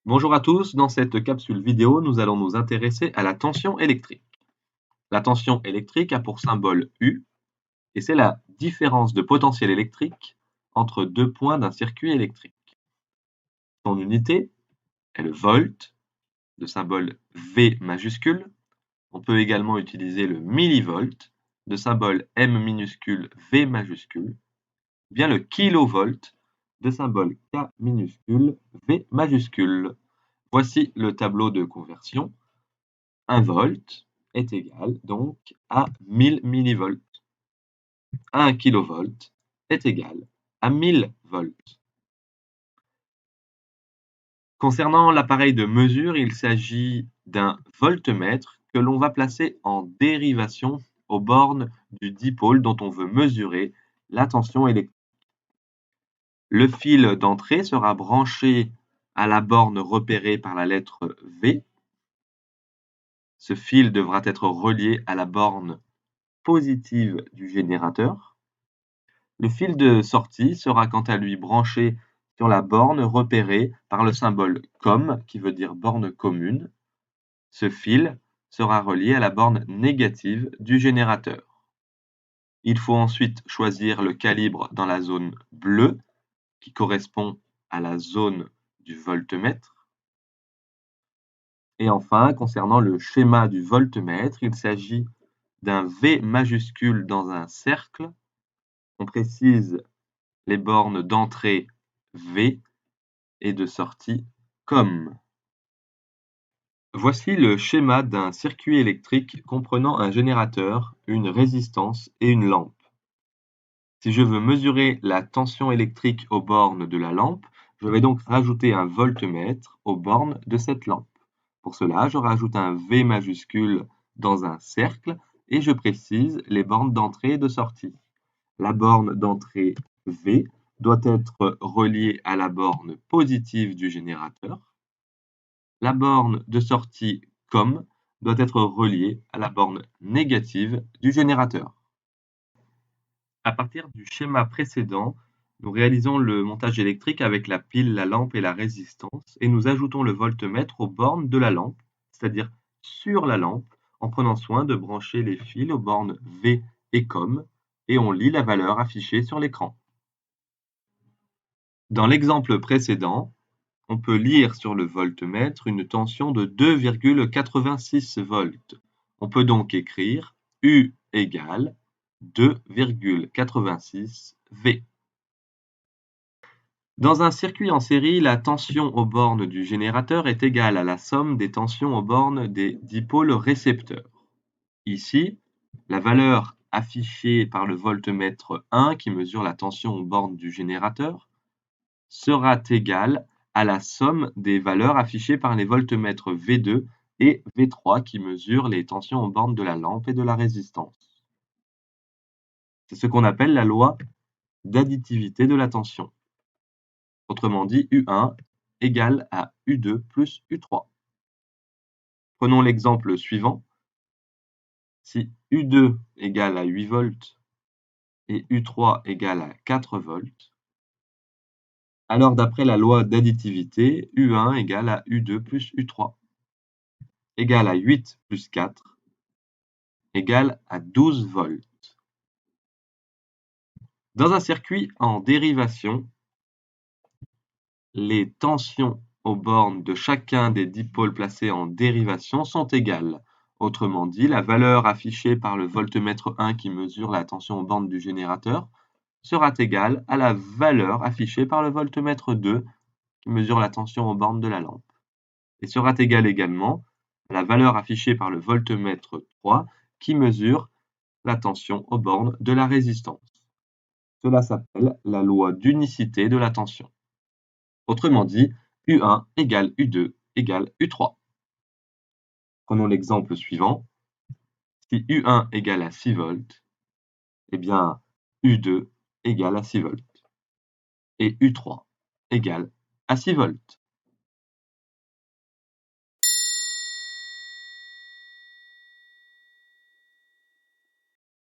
Bonjour à tous, dans cette capsule vidéo, nous allons nous intéresser à la tension électrique. La tension électrique a pour symbole U et c'est la différence de potentiel électrique entre deux points d'un circuit électrique. Son unité est le volt, de symbole V majuscule. On peut également utiliser le millivolt, de symbole M minuscule V majuscule, bien le kilovolt, de symbole K minuscule V majuscule. Voici le tableau de conversion. 1 volt est égal donc à 1000 millivolts. 1 kilovolt est égal à 1000 volts. Concernant l'appareil de mesure, il s'agit d'un voltmètre que l'on va placer en dérivation aux bornes du dipôle dont on veut mesurer la tension électrique. Le fil d'entrée sera branché à la borne repérée par la lettre V. Ce fil devra être relié à la borne positive du générateur. Le fil de sortie sera quant à lui branché sur la borne repérée par le symbole COM qui veut dire borne commune. Ce fil sera relié à la borne négative du générateur. Il faut ensuite choisir le calibre dans la zone bleue qui correspond à la zone du voltmètre. Et enfin, concernant le schéma du voltmètre, il s'agit d'un V majuscule dans un cercle. On précise les bornes d'entrée V et de sortie COM. Voici le schéma d'un circuit électrique comprenant un générateur, une résistance et une lampe. Si je veux mesurer la tension électrique aux bornes de la lampe, je vais donc rajouter un voltmètre aux bornes de cette lampe. Pour cela, je rajoute un V majuscule dans un cercle et je précise les bornes d'entrée et de sortie. La borne d'entrée V doit être reliée à la borne positive du générateur. La borne de sortie COM doit être reliée à la borne négative du générateur. À partir du schéma précédent, nous réalisons le montage électrique avec la pile, la lampe et la résistance et nous ajoutons le voltmètre aux bornes de la lampe, c'est-à-dire sur la lampe, en prenant soin de brancher les fils aux bornes V et COM et on lit la valeur affichée sur l'écran. Dans l'exemple précédent, on peut lire sur le voltmètre une tension de 2,86 volts. On peut donc écrire U égale 2,86 V. Dans un circuit en série, la tension aux bornes du générateur est égale à la somme des tensions aux bornes des dipôles récepteurs. Ici, la valeur affichée par le voltmètre 1 qui mesure la tension aux bornes du générateur sera égale à la somme des valeurs affichées par les voltmètres V2 et V3 qui mesurent les tensions aux bornes de la lampe et de la résistance. C'est ce qu'on appelle la loi d'additivité de la tension. Autrement dit, U1 égale à U2 plus U3. Prenons l'exemple suivant. Si U2 égale à 8 volts et U3 égale à 4 volts, alors d'après la loi d'additivité, U1 égale à U2 plus U3 égale à 8 plus 4 égale à 12 volts. Dans un circuit en dérivation, les tensions aux bornes de chacun des dipôles placés en dérivation sont égales. Autrement dit, la valeur affichée par le voltmètre 1 qui mesure la tension aux bornes du générateur sera égale à la valeur affichée par le voltmètre 2 qui mesure la tension aux bornes de la lampe. Et sera égale également à la valeur affichée par le voltmètre 3 qui mesure la tension aux bornes de la résistance. Cela s'appelle la loi d'unicité de la tension. Autrement dit, U1 égale U2 égale U3. Prenons l'exemple suivant. Si U1 égale à 6 volts, eh bien U2 égale à 6 volts et U3 égale à 6 volts.